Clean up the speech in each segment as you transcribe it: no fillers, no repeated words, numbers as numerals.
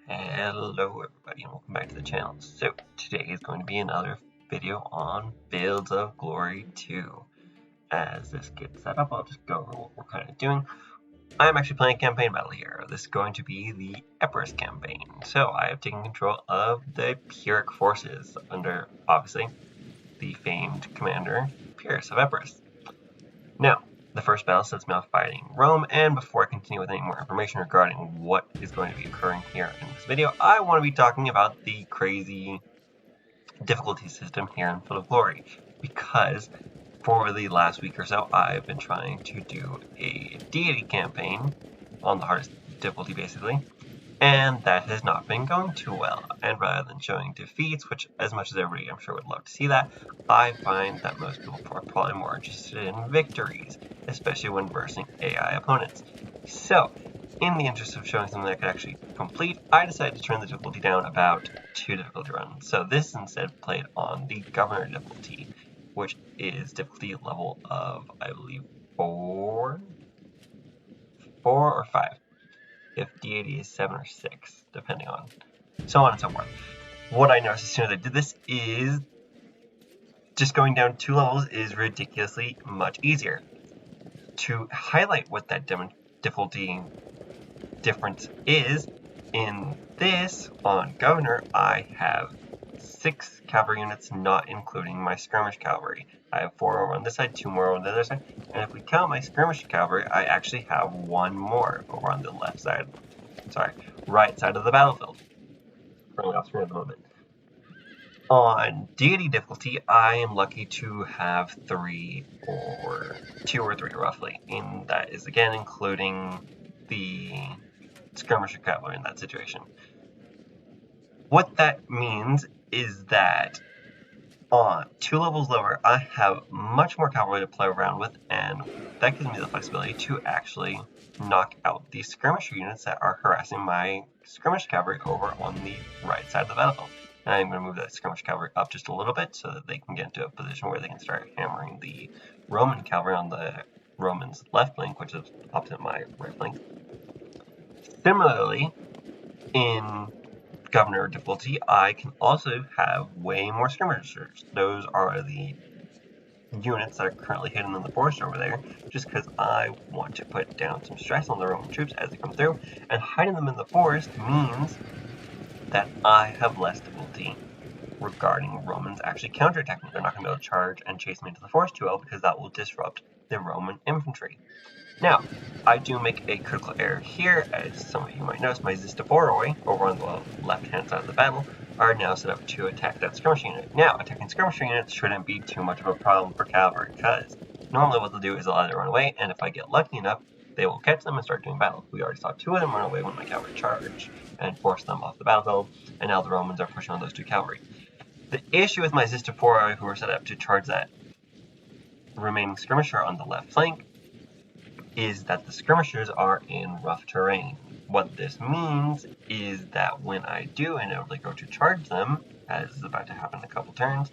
Hello everybody and welcome back to the channel. So today is going to be another video on Fields of Glory 2. As this gets set up, I'll just go over what we're kind of doing. I'm actually playing a campaign battle here. This is going to be the Epirus Campaign. So I have taken control of the Pyrrhic forces under, obviously, the famed commander, Pyrrhus of Epirus. Now, the first battle sets me off fighting Rome, and before I continue with any more information regarding what is going to be occurring here in this video, I want to be talking about the crazy difficulty system here in Field of Glory, because for the last week or so, I've been trying to do a deity campaign on the hardest difficulty, basically, and that has not been going too well. And rather than showing defeats, which as much as everybody I'm sure would love to see that, I find that most people are probably more interested in victories, especially when versing AI opponents. So, in the interest of showing something that could actually complete, I decided to turn the difficulty down about 2 difficulty runs. So this instead played on the governor difficulty, which is difficulty level of, I believe, 4 or 5. If deity is 7 or 6, depending on so on and so forth. What I noticed as soon as I did this is just going down 2 levels is ridiculously much easier. To highlight what that difficulty difference is, in this, on Governor, I have 6 cavalry units, not including my skirmish cavalry. I have 4 over on this side, 2 more on the other side, and if we count my skirmish cavalry, I actually have 1 more over on the left side, right side of the battlefield. Currently off screen at the moment. On deity difficulty, I am lucky to have 2 or 3 roughly, and that is again including the skirmisher cavalry in that situation. What that means is that on 2 levels lower, I have much more cavalry to play around with, and that gives me the flexibility to actually knock out the skirmisher units that are harassing my skirmish cavalry over on the right side of the battlefield. And I'm going to move that skirmish cavalry up just a little bit so that they can get into a position where they can start hammering the Roman cavalry on the Romans' left flank, which is opposite my right flank. Similarly, in governor difficulty, I can also have way more skirmishers. Those are the units that are currently hidden in the forest over there, just because I want to put down some stress on the Roman troops as they come through, and hiding them in the forest means that I have less difficulty regarding Romans actually counterattacking. They're not going to be able to charge and chase me into the forest too well, because that will disrupt the Roman infantry. Now, I do make a critical error here, as some of you might notice. My Zistaboroi, over on the left-hand side of the battle, are now set up to attack that skirmisher unit. Now, attacking skirmisher units shouldn't be too much of a problem for cavalry, because normally what they'll do is they'll either run away, and if I get lucky enough, they will catch them and start doing battle. We already saw 2 of them run away when my cavalry charged and forced them off the battlefield, and now the Romans are pushing on those 2 cavalry. The issue with my Zistaboroi, who are set up to charge that remaining skirmisher on the left flank, is that the skirmishers are in rough terrain. What this means is that when I do inevitably go to charge them, as is about to happen in a couple turns,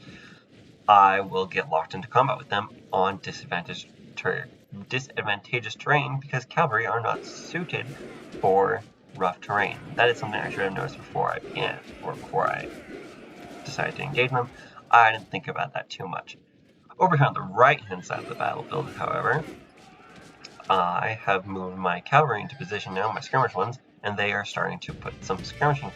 I will get locked into combat with them on disadvantageous terrain, because cavalry are not suited for rough terrain. That is something I should have noticed before I began, or before I decided to engage them. I didn't think about that too much. Over here on the right-hand side of the battlefield, however, I have moved my cavalry into position now, my skirmish ones, and they are starting to put some skirmishing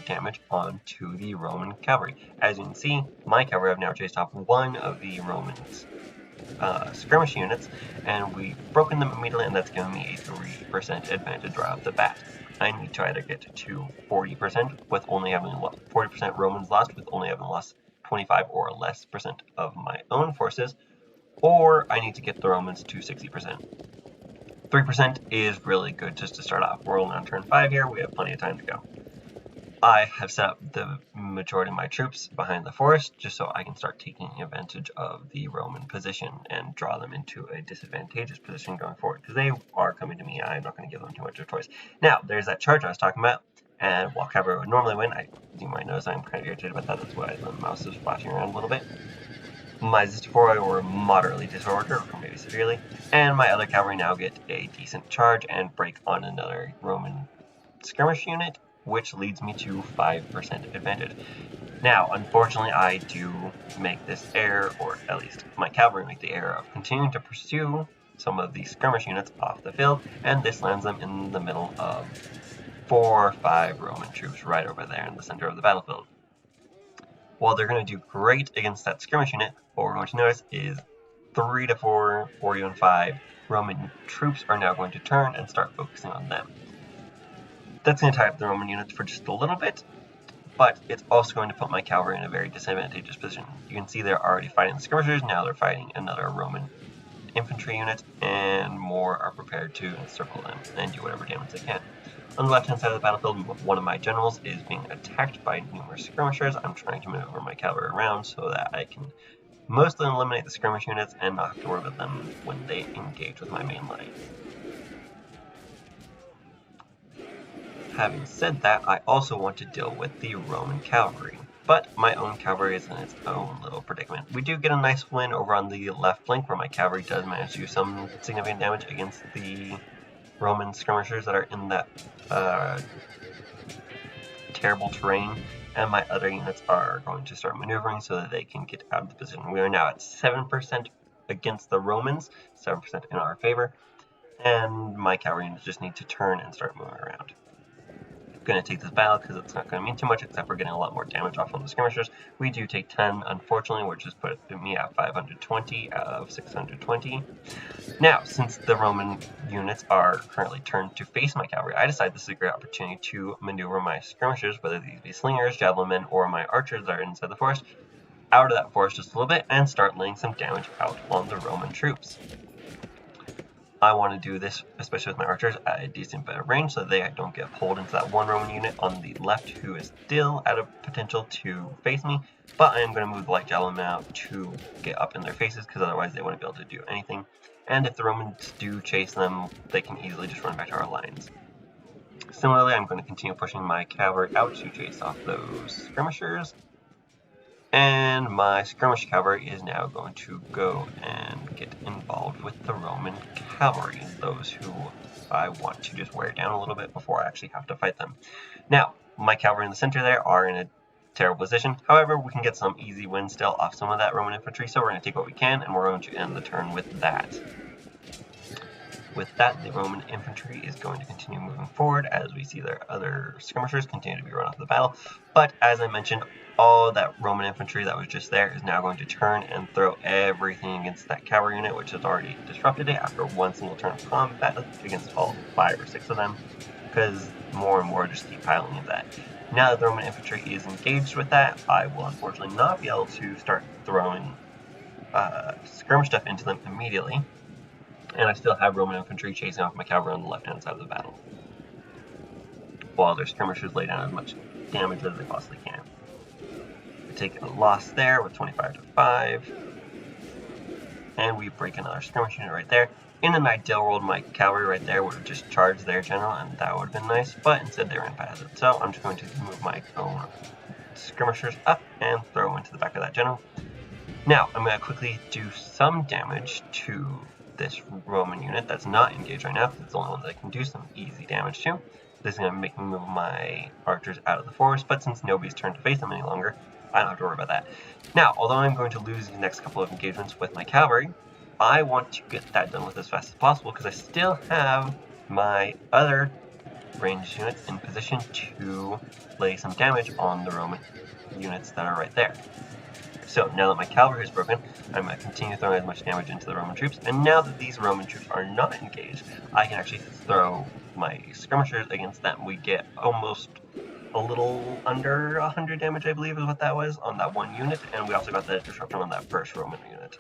damage onto the Roman cavalry. As you can see, my cavalry have now chased off 1 of the Romans' skirmish units, and we've broken them immediately, and that's given me a 3% advantage right off the bat. I need to either get to 40% with only having 40% Romans lost, with only having lost 25 or less % of my own forces, or I need to get the Romans to 60%. 3% is really good just to start off. We're only on turn 5 here, we have plenty of time to go. I have set up the majority of my troops behind the forest, just so I can start taking advantage of the Roman position and draw them into a disadvantageous position going forward, because they are coming to me. I'm not going to give them too much of a choice. Now, there's that charge I was talking about, and while cavalry would normally win, you might notice I'm kind of irritated about that. That's why the mouse is flashing around a little bit. My Zistaboroi were moderately disordered, or maybe severely, and my other cavalry now get a decent charge and break on another Roman skirmish unit, which leads me to 5% advantage. Now, unfortunately, I do make this error, or at least my cavalry make the error of continuing to pursue some of these skirmish units off the field, and this lands them in the middle of 4 or 5 Roman troops right over there in the center of the battlefield. While they're going to do great against that skirmish unit, what we're going to notice is 3 to 4, or even 5 Roman troops are now going to turn and start focusing on them. That's going to tie up the Roman units for just a little bit, but it's also going to put my cavalry in a very disadvantageous position. You can see they're already fighting the skirmishers, now they're fighting another Roman infantry unit, and more are prepared to encircle them and do whatever damage they can. On the left-hand side of the battlefield, one of my generals is being attacked by numerous skirmishers. I'm trying to maneuver my cavalry around so that I can mostly eliminate the skirmish units and not have to worry about them when they engage with my main line. Having said that, I also want to deal with the Roman cavalry, but my own cavalry is in its own little predicament. We do get a nice win over on the left flank where my cavalry does manage to do some significant damage against the Roman skirmishers that are in that terrible terrain, and my other units are going to start maneuvering so that they can get out of the position. We are now at 7% against the Romans, 7% in our favor, and my cavalry units just need to turn and start moving around. I'm going to take this battle because it's not going to mean too much except for getting a lot more damage off on the skirmishers. We do take 10, unfortunately, which just put me at 520 out of 620. Now, since the Roman units are currently turned to face my cavalry, I decide this is a great opportunity to maneuver my skirmishers, whether these be slingers, javelin men, or my archers that are inside the forest, out of that forest just a little bit and start laying some damage out on the Roman troops. I want to do this, especially with my archers, at a decent bit of range so that they don't get pulled into that one Roman unit on the left who is still out of potential to face me, but I am going to move the light javelin out to get up in their faces because otherwise they wouldn't be able to do anything. And if the Romans do chase them, they can easily just run back to our lines. Similarly, I'm going to continue pushing my cavalry out to chase off those skirmishers. And my skirmish cavalry is now going to go and get involved with the Roman cavalry, those who I want to just wear down a little bit before I actually have to fight them. Now, my cavalry in the center there are in a terrible position. However, we can get some easy wins still off some of that Roman infantry, so we're going to take what we can, and we're going to end the turn with that. With that, the Roman infantry is going to continue moving forward as we see their other skirmishers continue to be run off the battle. But as I mentioned, all that Roman infantry that was just there is now going to turn and throw everything against that cavalry unit, which has already disrupted it after one single turn of combat against all 5 or 6 of them, because more and more just keep piling of that. Now that the Roman infantry is engaged with that, I will unfortunately not be able to start throwing skirmish stuff into them immediately. And I still have Roman infantry chasing off my cavalry on the left-hand side of the battle, while their skirmishers lay down as much damage as they possibly can. We take a loss there with 25 to 5, and we break another skirmish unit right there. In an ideal world, my cavalry right there would have just charged their general, and that would have been nice, but instead they ran past it. So I'm just going to move my own skirmishers up and throw into the back of that general. Now, I'm going to quickly do some damage to this Roman unit that's not engaged right now, because it's the only one that I can do some easy damage to. This is going to make me move my archers out of the forest, but since nobody's turned to face them any longer, I don't have to worry about that. Now, although I'm going to lose the next couple of engagements with my cavalry, I want to get that done with as fast as possible, because I still have my other ranged units in position to lay some damage on the Roman units that are right there. So now that my cavalry is broken, I'm going to continue throwing as much damage into the Roman troops, and now that these Roman troops are not engaged, I can actually throw my skirmishers against them. We get almost a little under 100 damage, I believe is what that was, on that one unit, and we also got the disruption on that first Roman unit.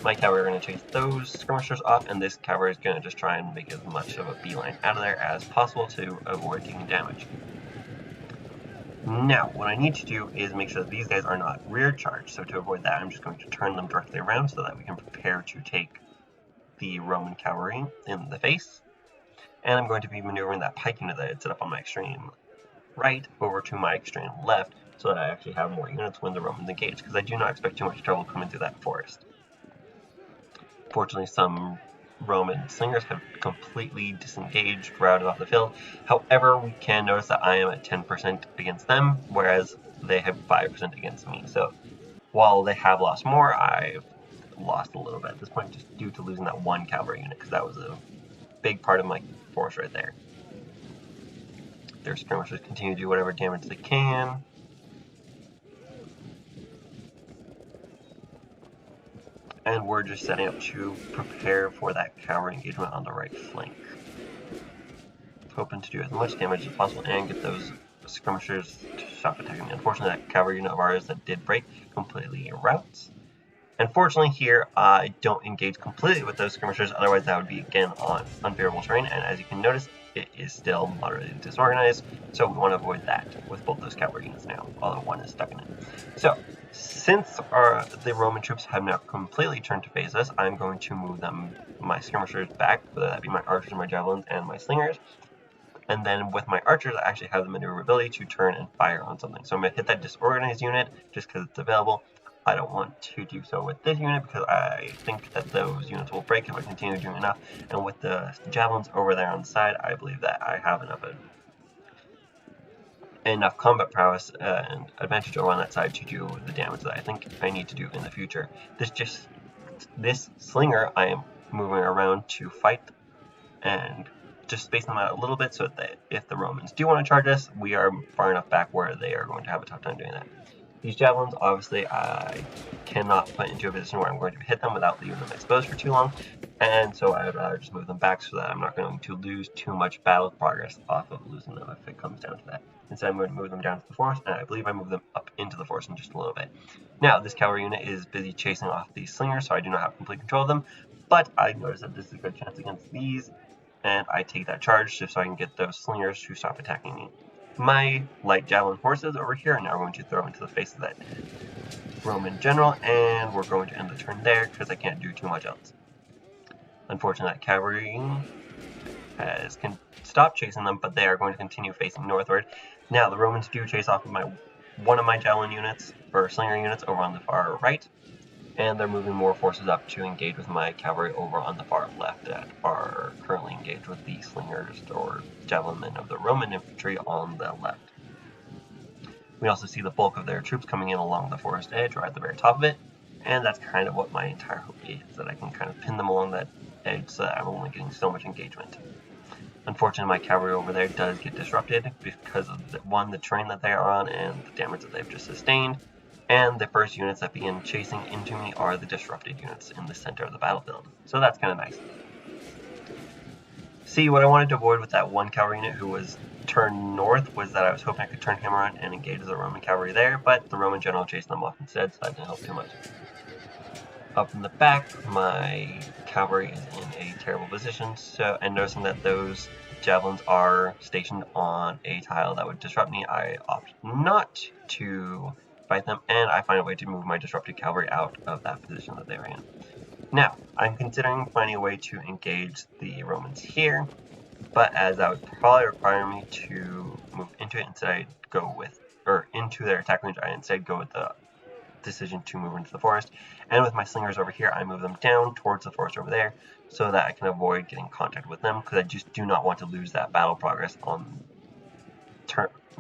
My cavalry are going to chase those skirmishers off, and this cavalry is going to just try and make as much of a beeline out of there as possible to avoid taking damage. Now, what I need to do is make sure that these guys are not rear charged, so to avoid that, I'm just going to turn them directly around so that we can prepare to take the Roman cavalry in the face. And I'm going to be maneuvering that pike unit that I had set up on my extreme right over to my extreme left so that I actually have more units when the Romans engage, because I do not expect too much trouble coming through that forest. Fortunately, some Roman slingers have completely disengaged, routed off the field. However, we can notice that I am at 10% against them, whereas they have 5% against me. So while they have lost more, I've lost a little bit at this point, just due to losing that one cavalry unit, because that was a big part of my force right there. Their skirmishers continue to do whatever damage they can. And we're just setting up to prepare for that cavalry engagement on the right flank. Hoping to do as much damage as possible and get those skirmishers to stop attacking. Unfortunately, that cavalry unit of ours that did break completely routes. Unfortunately, here I don't engage completely with those skirmishers, otherwise that would be again on unfavorable terrain, and as you can notice, it is still moderately disorganized, so we want to avoid that with both those cavalry units now, although one is stuck in it. So, since the Roman troops have now completely turned to face us, I'm going to move my skirmishers back, whether that be my archers, my javelins, and my slingers. And then with my archers, I actually have the maneuverability to turn and fire on something. So I'm going to hit that disorganized unit just because it's available. I don't want to do so with this unit because I think that those units will break if I continue doing enough. And with the javelins over there on the side, I believe that I have enough combat prowess and advantage over on that side to do the damage that I think I need to do in the future. This slinger I am moving around to fight and just space them out a little bit so that if the Romans do want to charge us, we are far enough back where they are going to have a tough time doing that. These javelins, obviously, I cannot put into a position where I'm going to hit them without leaving them exposed for too long, and so I would rather just move them back so that I'm not going to lose too much battle progress off of losing them if it comes down to that. Instead, I'm going to move them down to the forest, and I believe I move them up into the forest in just a little bit. Now, this cavalry unit is busy chasing off these slingers, so I do not have complete control of them, but I notice that this is a good chance against these, and I take that charge just so I can get those slingers to stop attacking me. My light javelin horses over here are now going to throw into the face of that Roman general, and we're going to end the turn there because I can't do too much else. Unfortunately, that cavalry can stop chasing them, but they are going to continue facing northward. Now, the Romans do chase off of one of my javelin units, or slinger units, over on the far right, and they're moving more forces up to engage with my cavalry over on the far left that are currently engaged with the slingers or javelin men of the Roman infantry on the left. We also see the bulk of their troops coming in along the forest edge or at the very top of it, and that's kind of what my entire hope is, that I can kind of pin them along that edge so that I'm only getting so much engagement. Unfortunately, my cavalry over there does get disrupted because of the terrain that they are on and the damage that they've just sustained. And the first units that begin chasing into me are the disrupted units in the center of the battlefield. So that's kind of nice. See, what I wanted to avoid with that one cavalry unit who was turned north was that I was hoping I could turn him around and engage the Roman cavalry there, but the Roman general chased them off instead, so that didn't help too much. Up in the back, my cavalry is in a terrible position, and noticing that those javelins are stationed on a tile that would disrupt me, I opt not to fight them, and I find a way to move my disrupted cavalry out of that position that they're in. Now, I'm considering finding a way to engage the Romans here, but as that would probably require me to move into it, instead into their attack range, I instead go with the decision to move into the forest, and with my slingers over here, I move them down towards the forest over there, so that I can avoid getting contact with them, because I just do not want to lose that battle progress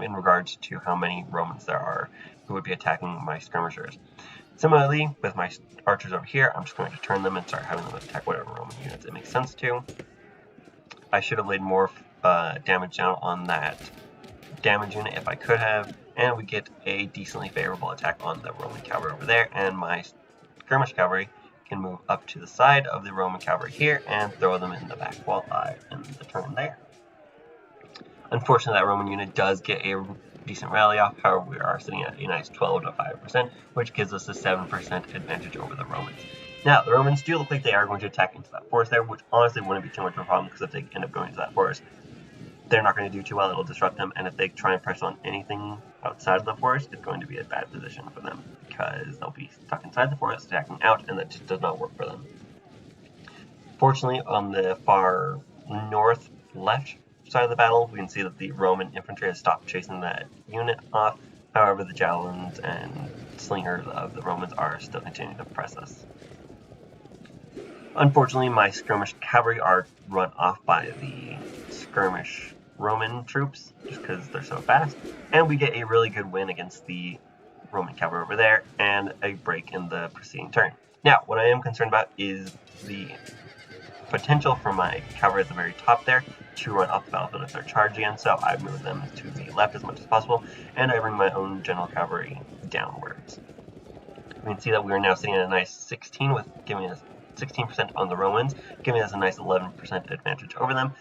in regards to how many Romans there are who would be attacking my skirmishers. Similarly, with my archers over here, I'm just going to turn them and start having them attack whatever Roman units it makes sense to. I should have laid more damage down on that damage unit if I could have, and we get a decently favorable attack on the Roman cavalry over there, and my skirmish cavalry can move up to the side of the Roman cavalry here and throw them in the back while I end the turn there. Unfortunately, that Roman unit does get a decent rally off, however we are sitting at a nice 12 to 5%, which gives us a 7% advantage over the Romans. Now, the Romans do look like they are going to attack into that forest there, which honestly wouldn't be too much of a problem, because if they end up going into that forest, they're not going to do too well, it'll disrupt them, and if they try and press on anything outside of the forest, it's going to be a bad position for them, because they'll be stuck inside the forest attacking out, and that just does not work for them. Fortunately, on the far north-left side of the battle, we can see that the Roman infantry has stopped chasing that unit off. However, the javelins and slingers of the Romans are still continuing to press us. Unfortunately, my skirmish cavalry are run off by the skirmish Roman troops, just because they're so fast, and we get a really good win against the Roman cavalry over there, and a break in the preceding turn. Now, what I am concerned about is the potential for my cavalry at the very top there to run off the battlefield if they're charged again, so I move them to the left as much as possible, and I bring my own general cavalry downwards. We can see that we are now sitting at a nice 16, with giving us 16% on the Romans, giving us a nice 11% advantage over them,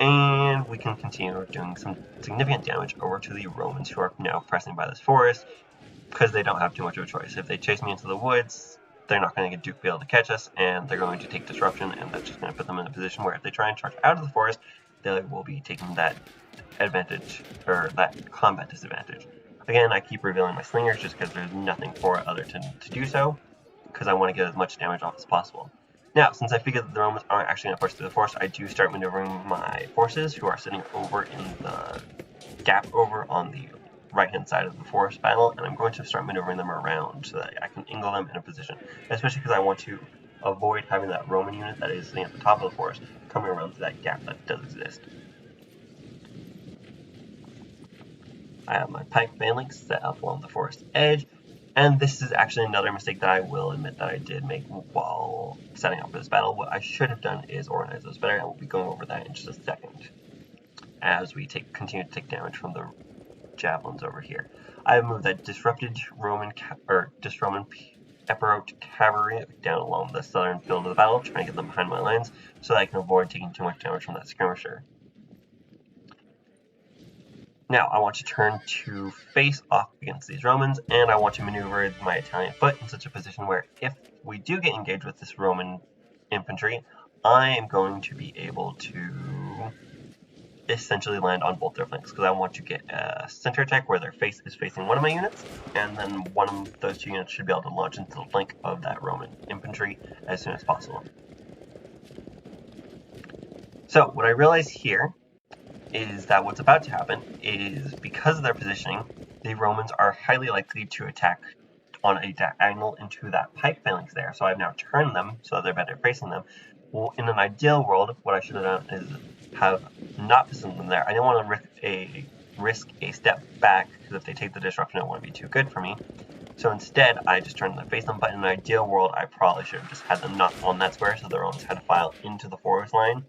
and we can continue doing some significant damage over to the Romans, who are now pressing by this forest, because they don't have too much of a choice. If they chase me into the woods, they're not going to be able to catch us, and they're going to take disruption, and that's just going to put them in a position where if they try and charge out of the forest, they will be taking that advantage, or that combat disadvantage. Again, I keep revealing my slingers just because there's nothing for other to do so, because I want to get as much damage off as possible. Now, since I figure that the Romans aren't actually going to push through the forest, I do start maneuvering my forces, who are sitting over in the gap over on the right-hand side of the forest battle, and I'm going to start maneuvering them around so that I can angle them in a position, especially because I want to avoid having that Roman unit that is sitting at the top of the forest coming around to that gap that does exist. I have my pike phalanx set up along the forest edge, and this is actually another mistake that I will admit that I did make while setting up for this battle. What I should have done is organize those better, and we'll be going over that in just a second as we continue to take damage from the javelins over here. I have moved that disrupted Roman Epirote cavalry down along the southern field of the battle, trying to get them behind my lines so that I can avoid taking too much damage from that skirmisher. Now, I want to turn to face off against these Romans, and I want to maneuver my Italian foot in such a position where if we do get engaged with this Roman infantry, I am going to be able to essentially land on both their flanks, because I want to get a center attack where their face is facing one of my units, and then one of those two units should be able to launch into the flank of that Roman infantry as soon as possible. So, what I realize here is that what's about to happen is, because of their positioning, the Romans are highly likely to attack on a diagonal into that pike phalanx there. So I've now turned them so that they're better facing them. Well, in an ideal world, what I should have done is have not positioned them there. I didn't want to risk a step back, because if they take the disruption, it wouldn't be too good for me. So instead, I just turned them to face them, but in an ideal world, I probably should have just had them not on that square, so the Romans had to file into the forest line,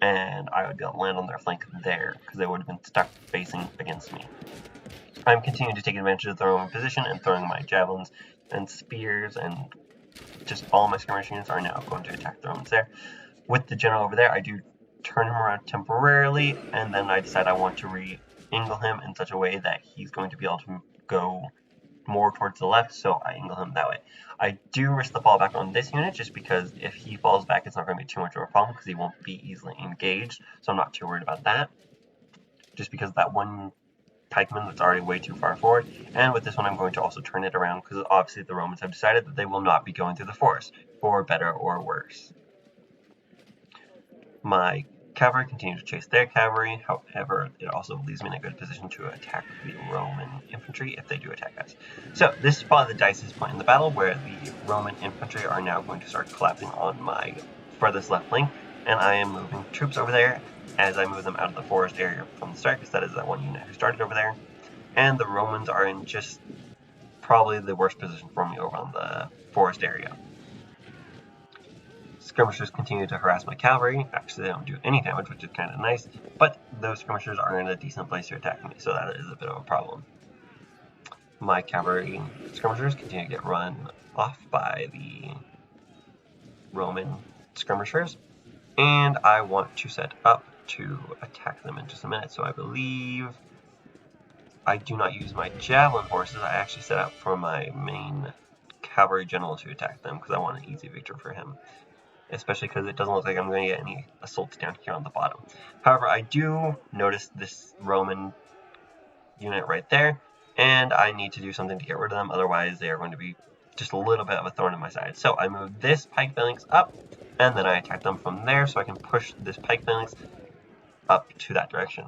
and I would be able to land on their flank there, because they would have been stuck facing against me. I'm continuing to take advantage of the Roman position and throwing my javelins and spears, and just all my skirmish units are now going to attack the Romans there. With the general over there, I do turn him around temporarily, and then I decide I want to re-angle him in such a way that he's going to be able to go more towards the left, so I angle him that way. I do risk the fall back on this unit, just because if he falls back, it's not going to be too much of a problem, because he won't be easily engaged, so I'm not too worried about that. Just because that one pikeman that's already way too far forward, and with this one I'm going to also turn it around, because obviously the Romans have decided that they will not be going through the forest, for better or worse. My cavalry continue to chase their cavalry, however, it also leaves me in a good position to attack the Roman infantry if they do attack us. So, this is probably the diciest point in the battle, where the Roman infantry are now going to start collapsing on my furthest left flank, and I am moving troops over there as I move them out of the forest area from the start, because that is that one unit who started over there. And the Romans are in just probably the worst position for me over on the forest area. Skirmishers continue to harass my cavalry. Actually, they don't do any damage, which is kind of nice, but those skirmishers are in a decent place to attack me, so that is a bit of a problem. My cavalry skirmishers continue to get run off by the Roman skirmishers, and I want to set up to attack them in just a minute. So I believe I do not use my javelin horses. I actually set up for my main cavalry general to attack them, because I want an easy victory for him, especially because it doesn't look like I'm going to get any assaults down here on the bottom. However, I do notice this Roman unit right there, and I need to do something to get rid of them, otherwise they are going to be just a little bit of a thorn in my side. So I move this pike phalanx up, and then I attack them from there, so I can push this pike phalanx up to that direction.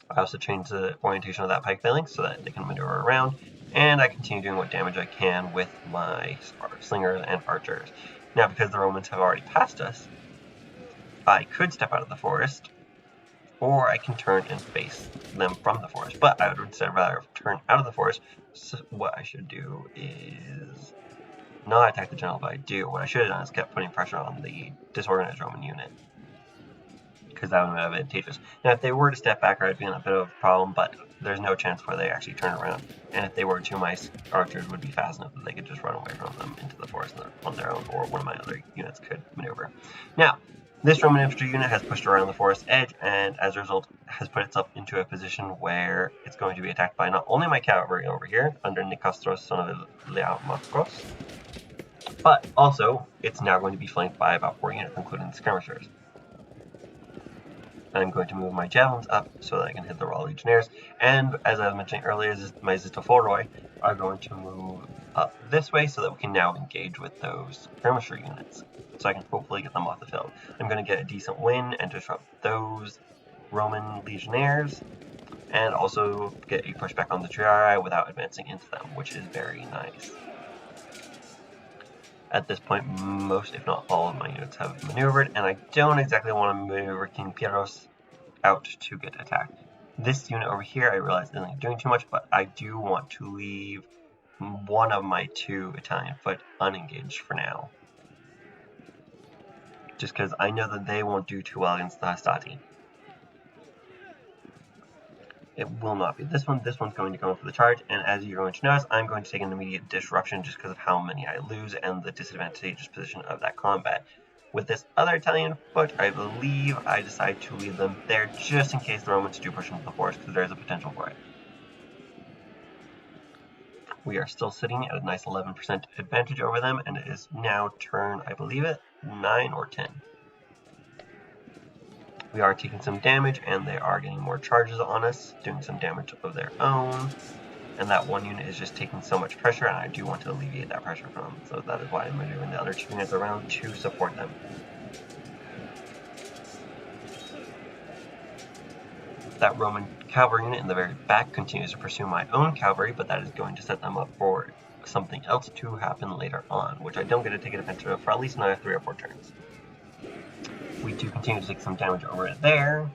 I also change the orientation of that pike phalanx so that they can maneuver around, and I continue doing what damage I can with my slingers and archers. Now, because the Romans have already passed us, I could step out of the forest, or I can turn and face them from the forest. But I would instead rather turn out of the forest. So what I should do is not attack the general, but I do. What I should have done is kept putting pressure on the disorganized Roman unit, because that would have been advantageous. Now, if they were to step back, I'd be in a bit of a problem, but there's no chance where they actually turn around. And if they were to, my archers would be fast enough that they could just run away from them into the forest on their own, or one of my other units could maneuver. Now, this Roman infantry unit has pushed around the forest edge, and as a result has put itself into a position where it's going to be attacked by not only my cavalry over here, under Nicastros, son of Leomakos, but also it's now going to be flanked by about 4 units, including the skirmishers. I'm going to move my javelins up so that I can hit the raw legionnaires, and as I was mentioning earlier, my Zitoforoi are going to move up this way so that we can now engage with those skirmisher units, so I can hopefully get them off the field. I'm going to get a decent win and disrupt those Roman legionnaires, and also get a pushback on the Triarii without advancing into them, which is very nice. At this point, most, if not all, of my units have maneuvered, and I don't exactly want to maneuver King Pyrrhus out to get attacked. This unit over here, I realize isn't doing too much, but I do want to leave one of my 2 Italian foot unengaged for now, just because I know that they won't do too well against the Hastati. It will not be this one. This one's going to go in for the charge, and as you're going to notice, I'm going to take an immediate disruption just because of how many I lose and the disadvantageous position of that combat. With this other Italian foot, I believe I decide to leave them there just in case the Romans do push into the forest, because there is a potential for it. We are still sitting at a nice 11% advantage over them, and it is now turn, I believe it, 9 or 10. We are taking some damage, and they are getting more charges on us, doing some damage of their own. And that one unit is just taking so much pressure, and I do want to alleviate that pressure from them. So that is why I'm maneuvering the other 2 units around to support them. That Roman cavalry unit in the very back continues to pursue my own cavalry, but that is going to set them up for something else to happen later on, which I don't get to take advantage of for at least another 3 or 4 turns. We do continue to take some damage over there,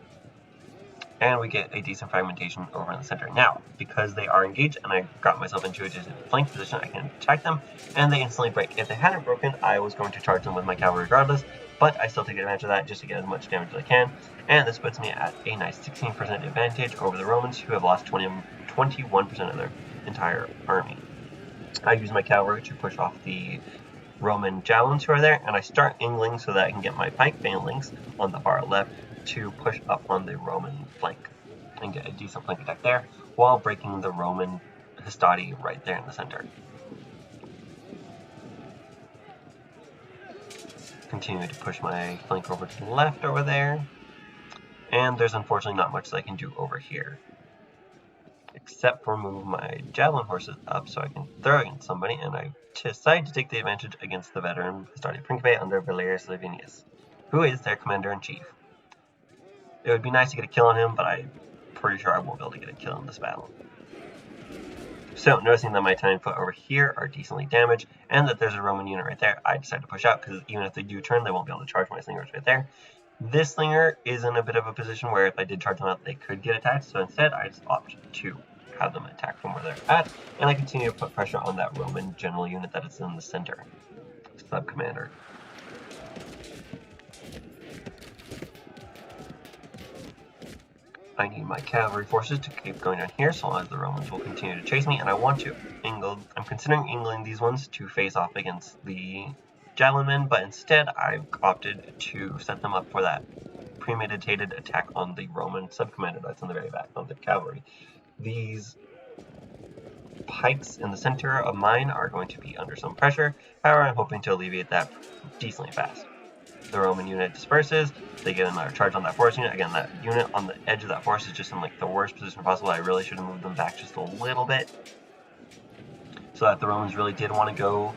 and we get a decent fragmentation over in the center. Now, because they are engaged and I got myself into a decent flank position, I can attack them, and they instantly break. If they hadn't broken, I was going to charge them with my cavalry regardless, but I still take advantage of that just to get as much damage as I can, and this puts me at a nice 16% advantage over the Romans, who have lost 21% of their entire army. I use my cavalry to push off the Roman javelins who are there, and I start angling so that I can get my pike phalanx on the far left to push up on the Roman flank and get a decent flank attack there, while breaking the Roman Hastati right there in the center. Continue to push my flank over to the left over there, and there's unfortunately not much that I can do over here, except for move my javelin horses up so I can throw against somebody, and I decide to take the advantage against the veteran Hastati Principe under Valerius Lavinius, who is their commander-in-chief. It would be nice to get a kill on him, but I'm pretty sure I won't be able to get a kill in this battle. So, noticing that my Italian foot over here are decently damaged, and that there's a Roman unit right there, I decide to push out, because even if they do turn, they won't be able to charge my slingers right there. This slinger is in a bit of a position where if I did charge them out, they could get attacked, so instead I just opt to have them attack from where they're at, and I continue to put pressure on that Roman general unit that is in the center. Sub-commander. I need my cavalry forces to keep going down here so long as the Romans will continue to chase me, and I want to I'm considering angling these ones to face off against the javelin men, but instead I've opted to set them up for that premeditated attack on the Roman sub-commander that's in the very back of the cavalry. These pikes in the center of mine are going to be under some pressure, however I'm hoping to alleviate that decently fast. The Roman unit disperses, they get another charge on that forest unit. Again, that unit on the edge of that forest is just in like the worst position possible. I really should have moved them back just a little bit, so that the Romans really did want to go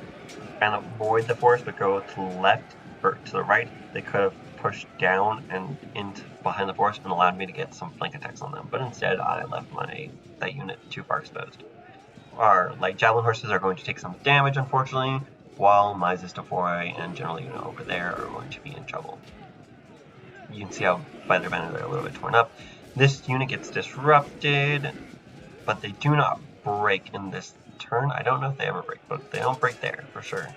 and avoid the forest, but go to the left or to the right. They could have pushed down and into behind the forest and allowed me to get some flank attacks on them, but instead I left that unit too far exposed. Our light javelin horses are going to take some damage, unfortunately, while my Zistophori and general unit over there are going to be in trouble. You can see how by their banner they're a little bit torn up. This unit gets disrupted, but they do not break in this turn. I don't know if they ever break, but they don't break there for sure.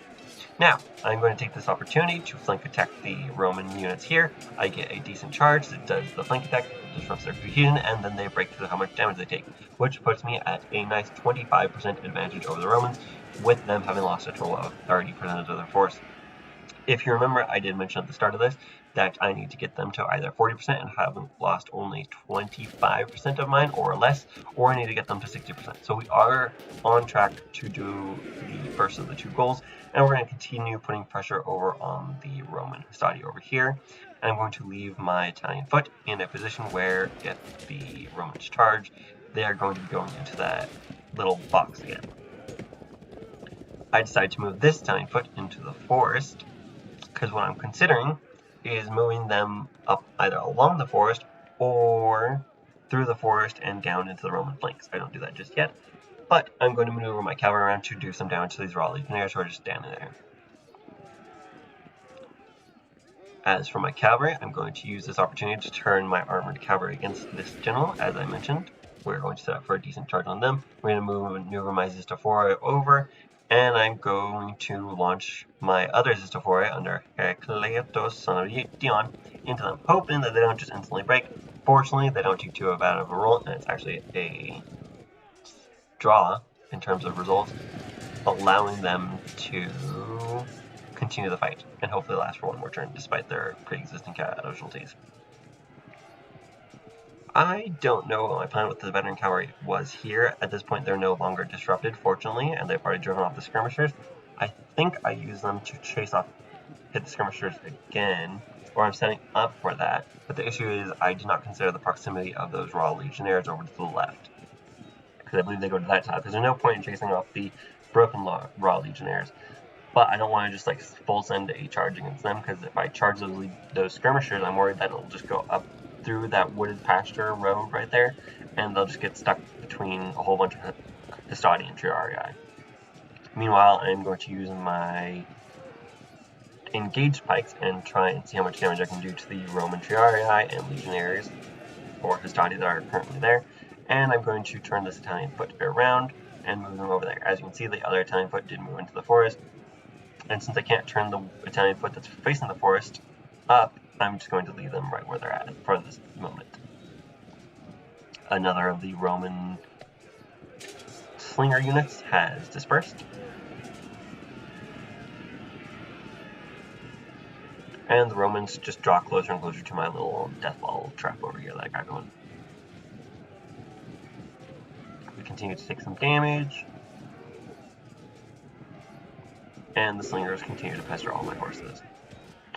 Now, I'm going to take this opportunity to flank attack the Roman units here. I get a decent charge that does the flank attack, disrupts their cohesion, and then they break through how much damage they take, which puts me at a nice 25% advantage over the Romans, with them having lost a total of 30% of their force. If you remember, I did mention at the start of this that I need to get them to either 40% and haven't lost only 25% of mine or less, or I need to get them to 60%. So we are on track to do the first of the two goals, and we're going to continue putting pressure over on the Roman Hastati over here. And I'm going to leave my Italian foot in a position where if the Romans charge, they are going to be going into that little box again. I decided to move this Italian foot into the forest, because what I'm considering is moving them up either along the forest or through the forest and down into the Roman flanks. I don't do that just yet, but I'm going to maneuver my cavalry around to do some damage to these raw legionnaires who are just standing there. As for my cavalry, I'm going to use this opportunity to turn my armored cavalry against this general, as I mentioned. We're going to set up for a decent charge on them. We're going to maneuver my Zistophori over, and I'm going to launch my other Zistophori under Heracleitos, son of Dion, into them, hoping that they don't just instantly break. Fortunately, they don't do too bad of a roll, and it's actually a draw in terms of results, allowing them to continue the fight and hopefully last for one more turn despite their pre-existing casualties. I don't know what my plan with the veteran cavalry was here. At this point, they're no longer disrupted, fortunately, and they've already driven off the skirmishers. I think I use them to hit the skirmishers again, or I'm setting up for that. But the issue is I did not consider the proximity of those raw legionnaires over to the left, because I believe they go to that side. Because there's no point in chasing off the broken raw legionnaires. But I don't want to just like full send a charge against them, because if I charge those skirmishers, I'm worried that it'll just go up through that wooded pasture road right there, and they'll just get stuck between a whole bunch of Hastati and Triarii. Meanwhile, I'm going to use my engaged pikes and try and see how much damage I can do to the Roman Triarii and legionaries, or Hastati that are currently there, and I'm going to turn this Italian foot around and move them over there. As you can see, the other Italian foot did move into the forest, and since I can't turn the Italian foot that's facing the forest up, I'm just going to leave them right where they're at for this moment. Another of the Roman slinger units has dispersed. And the Romans just draw closer and closer to my little death ball trap over here that I got going. We continue to take some damage. And the slingers continue to pester all my horses.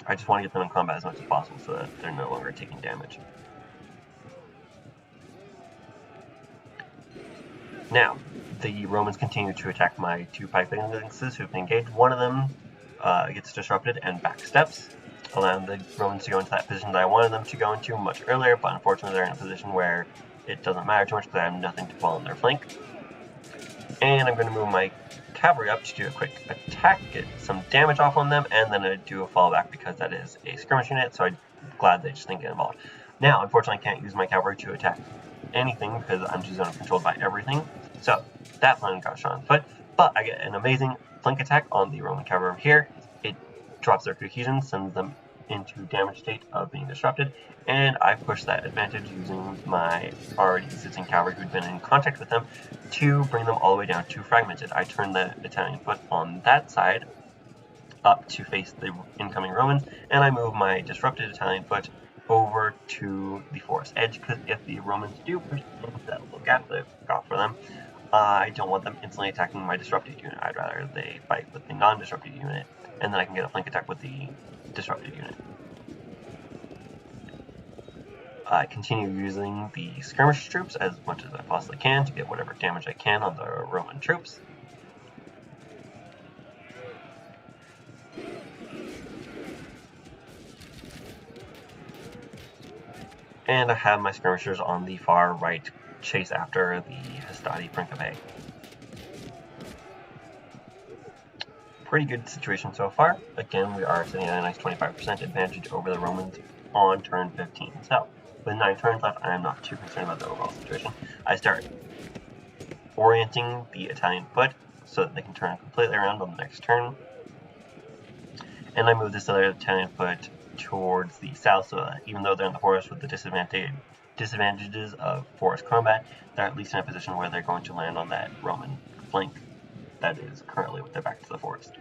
I just want to get them in combat as much as possible so that they're no longer taking damage. Now, the Romans continue to attack my two pike phalanxes who've been engaged. One of them gets disrupted and backsteps, allowing the Romans to go into that position that I wanted them to go into much earlier, but unfortunately they're in a position where it doesn't matter too much because I have nothing to fall on their flank. And I'm going to move my cavalry up to do a quick attack, get some damage off on them, and then I do a fallback because that is a skirmish unit, so I'm glad they just didn't get involved. Now, unfortunately, I can't use my cavalry to attack anything because I'm too zone controlled by everything, so that plan got shot on foot, but I get an amazing flank attack on the Roman cavalry over here. It drops their cohesion, sends them into damage state of being disrupted, and I push that advantage using my already existing cavalry who'd been in contact with them to bring them all the way down to fragmented. I turn the Italian foot on that side up to face the incoming Romans, and I move my disrupted Italian foot over to the forest edge, because if the Romans do push into that little gap that I've got for them, I don't want them instantly attacking my disrupted unit. I'd rather they fight with the non-disrupted unit, and then I can get a flank attack with the disrupted unit. I continue using the skirmish troops as much as I possibly can to get whatever damage I can on the Roman troops. And I have my skirmishers on the far right chase after the Hastati Principe. pretty good situation so far. Again, we are sitting at a nice 25% advantage over the Romans on turn 15. So, with 9 turns left, I am not too concerned about the overall situation. I start orienting the Italian foot so that they can turn completely around on the next turn. And I move this other Italian foot towards the south so that even though they're in the forest with the disadvantages of forest combat, they're at least in a position where they're going to land on that Roman flank that is currently with their back to the forest.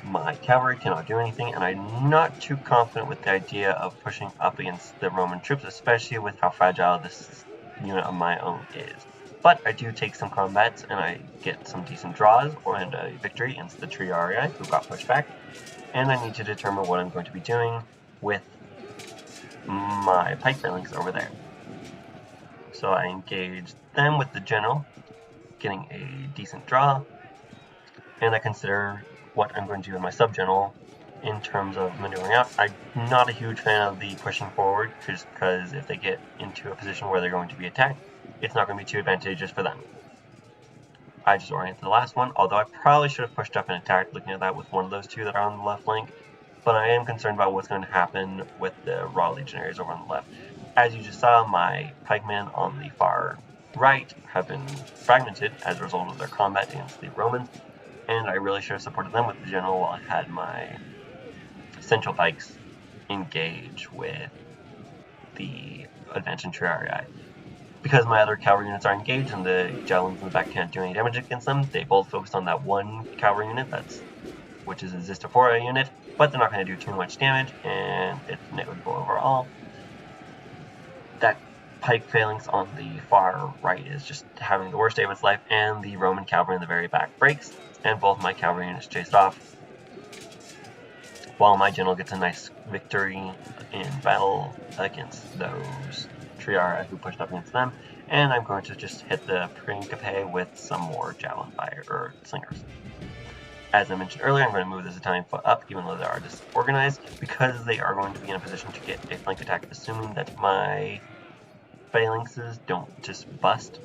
My cavalry cannot do anything, and I'm not too confident with the idea of pushing up against the Roman troops, especially with how fragile this unit of my own is. But I do take some combats, and I get some decent draws and a victory against the Triarii, who got pushed back. And I need to determine what I'm going to be doing with my pike phalanx over there. So I engage them with the general, getting a decent draw, and I consider what I'm going to do with my sub-general in terms of maneuvering out. I'm not a huge fan of the pushing forward, just because if they get into a position where they're going to be attacked, it's not going to be too advantageous for them. I just oriented the last one, although I probably should have pushed up and attacked, looking at that with one of those two that are on the left flank, but I am concerned about what's going to happen with the raw legionaries over on the left. As you just saw, my pikemen on the far right have been fragmented as a result of their combat against the Romans, and I really should have supported them with the general while I had my central pikes engage with the advancing Triarii. Because my other cavalry units are engaged and the javelins in the back can't do any damage against them, they both focused on that one cavalry unit, which is a Zistophoria unit, but they're not going to do too much damage, and it's negligible overall. That pike phalanx on the far right is just having the worst day of its life, and the Roman cavalry in the very back breaks, and both my cavalry units chased off, while my general gets a nice victory in battle against those Triarii who pushed up against them, and I'm going to just hit the Pyrrhic Epirotes with some more javelin fire, or slingers. As I mentioned earlier, I'm going to move this Italian foot up, even though they are disorganized, because they are going to be in a position to get a flank attack, assuming that my phalanxes don't just bust.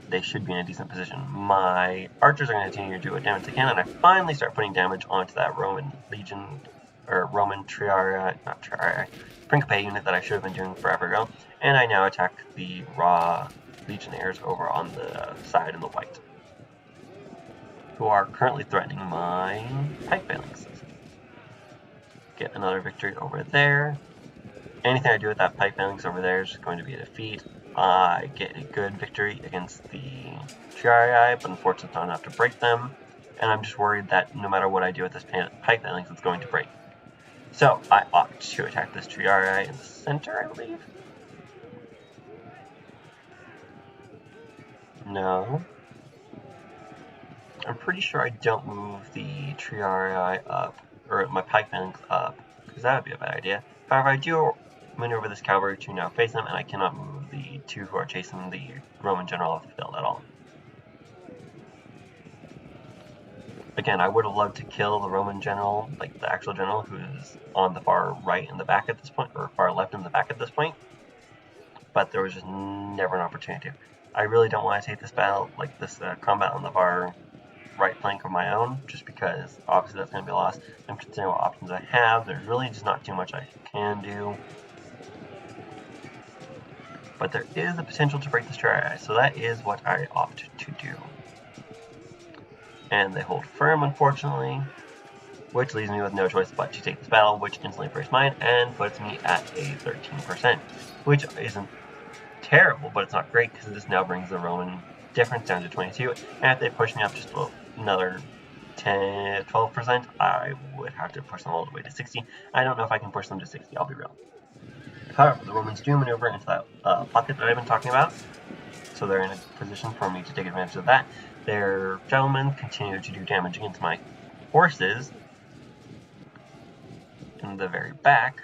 They should be in a decent position. My archers are going to continue to do what damage they can, and I finally start putting damage onto that Roman legion, or Roman Pyrrhic Epirotes unit that I should have been doing forever ago, and I now attack the raw legionnaires over on the side in the white, who are currently threatening my pike phalanxes. Get another victory over there. Anything I do with that pike phalanx over there is going to be a defeat. I get a good victory against the Triarii, but unfortunately not enough to break them, and I'm just worried that no matter what I do with this pike phalanx, it's going to break. So I opt to attack this Triarii in the center, I believe. No. I'm pretty sure I don't move the Triarii up, or my pike phalanx up, because that would be a bad idea. However, I do maneuver this cavalry to now face them, and I cannot move the two who are chasing the Roman general off the field at all. Again, I would have loved to kill the Roman general, like the actual general, who is on the far right in the back at this point, or far left in the back at this point, but there was just never an opportunity. I really don't want to take this battle, like this combat on the far right flank of my own, just because obviously that's going to be lost. I'm considering what options I have. There's really just not too much I can do. But there is the potential to break this Triarii, so that is what I opt to do. And they hold firm, unfortunately, which leaves me with no choice but to take this battle, which instantly breaks mine and puts me at a 13%, which isn't terrible, but it's not great because this now brings the Roman difference down to 22, and if they push me up just another 12%, I would have to push them all the way to 60. I don't know if I can push them to 60, I'll be real. However, the Romans do maneuver into that pocket that I've been talking about, so they're in a position for me to take advantage of that. Their gentlemen continue to do damage against my horses in the very back,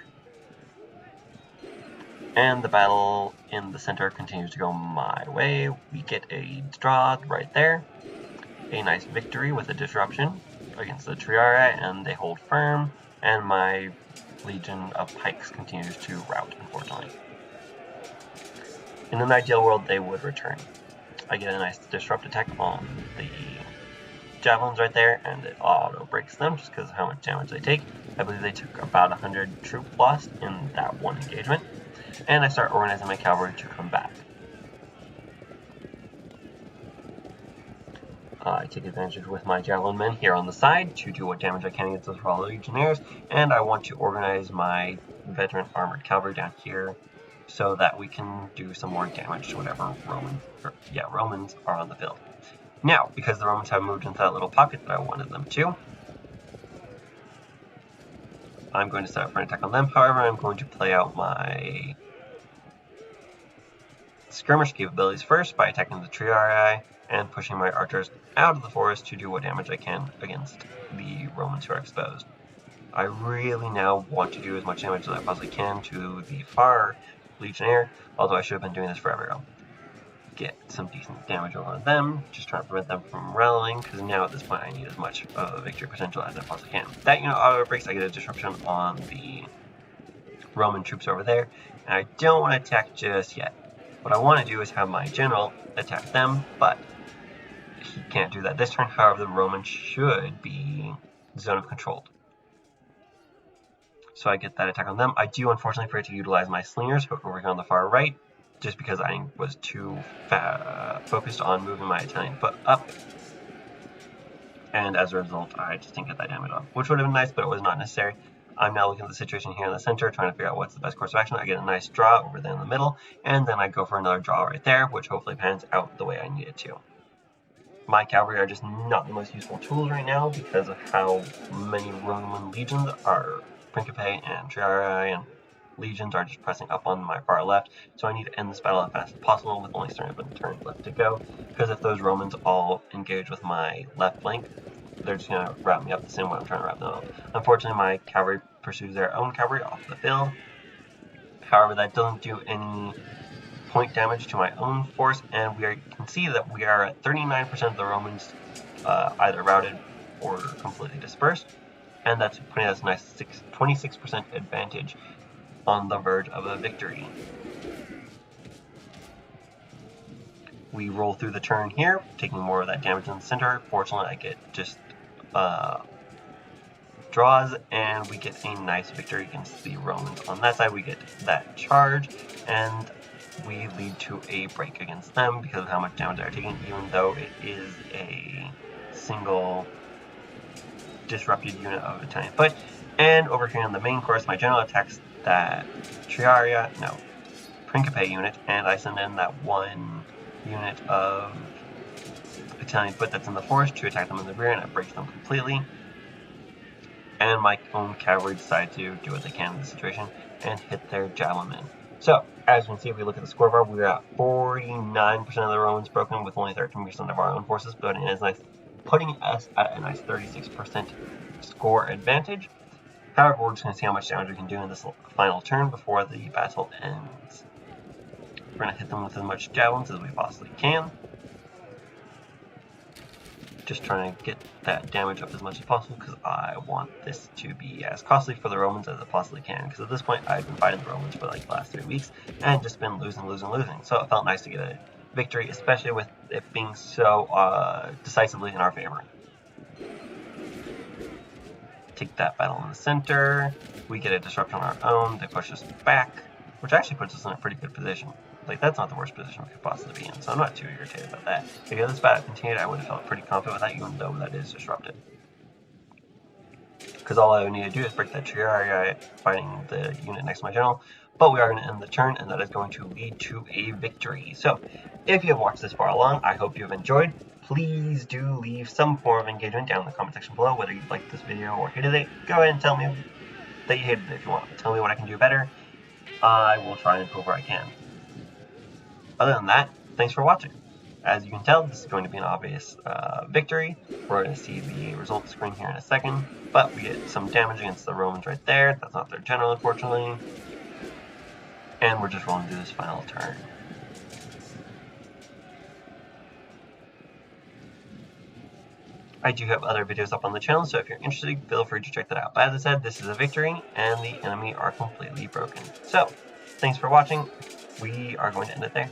and the battle in the center continues to go my way. We get a draw right there, a nice victory with a disruption against the Triarii, and they hold firm, and my legion of pikes continues to rout, unfortunately. In an ideal world, they would return. I get a nice disrupt attack on the javelins right there, and it auto breaks them just because of how much damage they take. I believe they took about 100 troop loss in that one engagement. And I start organizing my cavalry to come back. I take advantage with my javelin men here on the side to do what damage I can against those raw legionnaires, and I want to organize my veteran armored cavalry down here so that we can do some more damage to whatever Romans are on the field. Now, because the Romans have moved into that little pocket that I wanted them to, I'm going to set up for an attack on them. However, I'm going to play out my skirmish capabilities first by attacking the Triarii and pushing my archers out of the forest to do what damage I can against the Romans who are exposed. I really now want to do as much damage as I possibly can to the far legionnaire, although I should have been doing this forever ago. Get some decent damage on them, just trying to prevent them from rallying, because now at this point I need as much of a victory potential as I possibly can. That unit auto breaks, I get a disruption on the Roman troops over there, and I don't want to attack just yet. What I want to do is have my general attack them, but he can't do that this turn. However, the Romans should be zone of controlled. So I get that attack on them. I do unfortunately forget to utilize my slingers over here on the far right, just because I was too focused on moving my Italian foot up. And as a result, I just didn't get that damage off, which would have been nice, but it was not necessary. I'm now looking at the situation here in the center, trying to figure out what's the best course of action. I get a nice draw over there in the middle, and then I go for another draw right there, which hopefully pans out the way I need it to. My cavalry are just not the most useful tools right now because of how many Roman legions are Principae and Triarii and legions are just pressing up on my far left, so I need to end this battle as fast as possible with only 7 turns left to go, because if those Romans all engage with my left flank, they're just going to wrap me up the same way I'm trying to wrap them up. Unfortunately, my cavalry pursues their own cavalry off the field. However, that doesn't do any point damage to my own force, and we can see that we are at 39% of the Romans either routed or completely dispersed, and that's putting us a nice 26% advantage on the verge of a victory. We roll through the turn here, taking more of that damage in the center. Fortunately, I get just draws, and we get a nice victory against the Romans. On that side, we get that charge, and we lead to a break against them because of how much damage they're taking, even though it is a single disrupted unit of Italian foot. And over here on the main course, my general attacks that Principae unit, and I send in that one unit of Italian foot that's in the forest to attack them in the rear, and it breaks them completely. And my own cavalry decide to do what they can in the situation and hit their javelin men. So, as you can see, if we look at the score bar, we're at 49% of the Romans broken with only 13% of our own forces, but it is nice, putting us at a nice 36% score advantage. However, we're just going to see how much damage we can do in this final turn before the battle ends. We're going to hit them with as much javelins as we possibly can. Just trying to get that damage up as much as possible because I want this to be as costly for the Romans as it possibly can. Because at this point, I've been fighting the Romans for like the last 3 weeks and just been losing. So it felt nice to get a victory, especially with it being so decisively in our favor. Take that battle in the center. We get a disruption on our own. They push us back, which actually puts us in a pretty good position. Like, that's not the worst position we could possibly be in, so I'm not too irritated about that. If this battle continued, I would have felt pretty confident with that, even though that is disrupted. Because all I would need to do is break that Triarii fighting the unit next to my general, but we are going to end the turn, and that is going to lead to a victory. So, if you have watched this far along, I hope you have enjoyed. Please do leave some form of engagement down in the comment section below, whether you liked this video or hated it. Go ahead and tell me that you hated it if you want. Tell me what I can do better. I will try and improve where I can. Other than that, thanks for watching. As you can tell, this is going to be an obvious victory. We're going to see the results screen here in a second, but we get some damage against the Romans right there. That's not their general, unfortunately. And we're just rolling through this final turn. I do have other videos up on the channel, so if you're interested, feel free to check that out. But as I said, this is a victory, and the enemy are completely broken. So, thanks for watching. we are going to end it there.